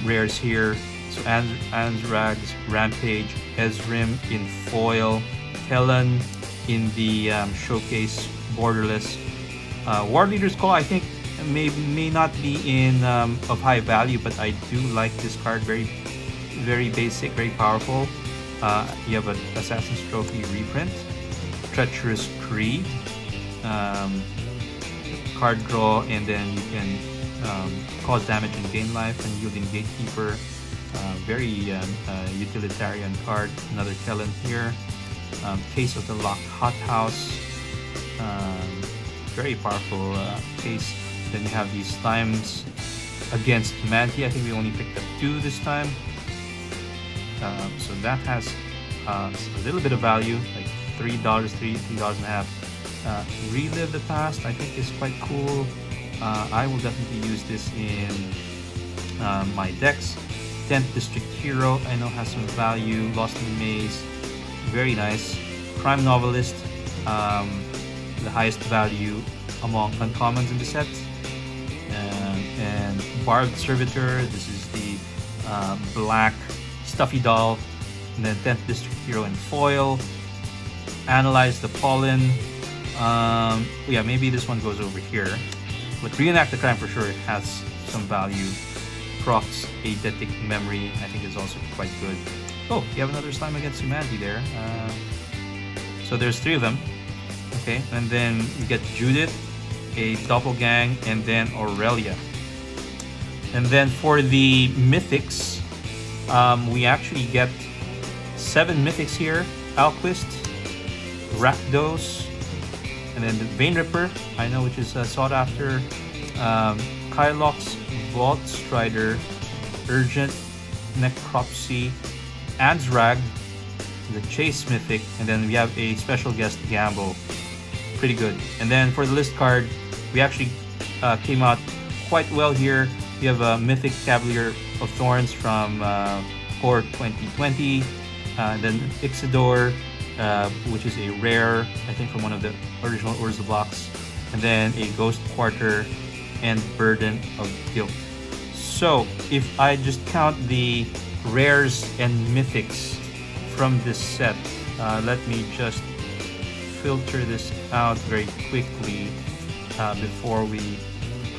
rares here. So Anzrag's Rampage, Ezrim in foil, Kellen in the showcase borderless. War Leader's Call, I think may not be in of high value, but I do like this card. Very basic, very powerful. You have an Assassin's Trophy reprint, Treacherous Creed, card draw, and then you can cause damage and gain life, and Yielding Gatekeeper. Very utilitarian card. Another Kellen here. Case of the Locked Hothouse. Very powerful case. Then you have these Slimes against Humanity. I think we only picked up 2 this time. So that has a little bit of value, like $3, $3.50. Relive the Past, I think, is quite cool. I will definitely use this in my decks. 10th District Hero, I know has some value. Lost in the Maze, very nice. Crime Novelist, the highest value among uncommons in the set. And Barbed Servitor, this is the black stuffy doll. And then 10th District Hero in foil. Analyze the Pollen. Yeah, maybe this one goes over here. But Reenact the Crime for sure, it has some value. Croc's Eidetic Memory, I think, is also quite good. Oh, you have another Slime against Humanity there. So there's 3 of them. Okay, and then you get Judith, a Doppelgang, and then Aurelia. And then for the Mythics, we actually get 7 Mythics here. Alquist, Rakdos, and then the Vein Ripper, I know, which is sought after. Kylox, Vault Strider, Urgent, Necropsy, Anzrag, the Chase Mythic, and then we have a special guest, Gamble. Pretty good. And then for the list card, we actually came out quite well here. We have a Mythic Cavalier of Thorns from Core 2020, then Ixidor, which is a rare, I think, from one of the original Urza blocks, and then a Ghost Quarter and Burden of Guilt. So if I just count the rares and mythics from this set, let me just filter this out very quickly before we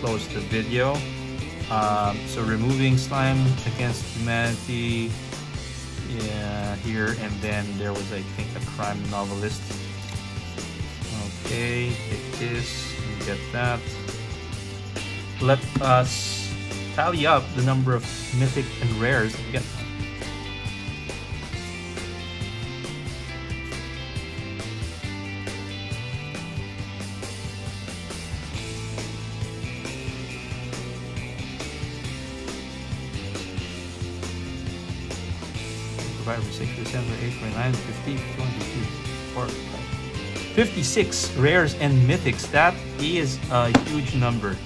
close the video. So removing Slime against Humanity, yeah, here, and then there was, I think, a Crime Novelist. Okay, take this and get that. Let us tally up the number of mythic and rares that we get. Over 6, 7, 8, 9, 50, 4, 56 rares and mythics. That is a huge number,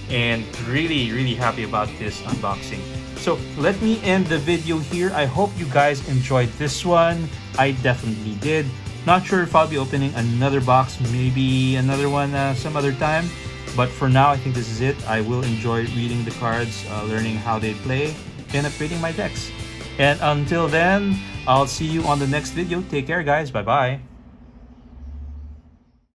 and really happy about this unboxing. So let me end the video here. I hope you guys enjoyed this one. I definitely did. Not sure if I'll be opening another box, maybe another one some other time, but for now I think this is it. I will enjoy reading the cards, learning how they play, and upgrading my decks. And until then, I'll see you on the next video. Take care, guys. Bye-bye.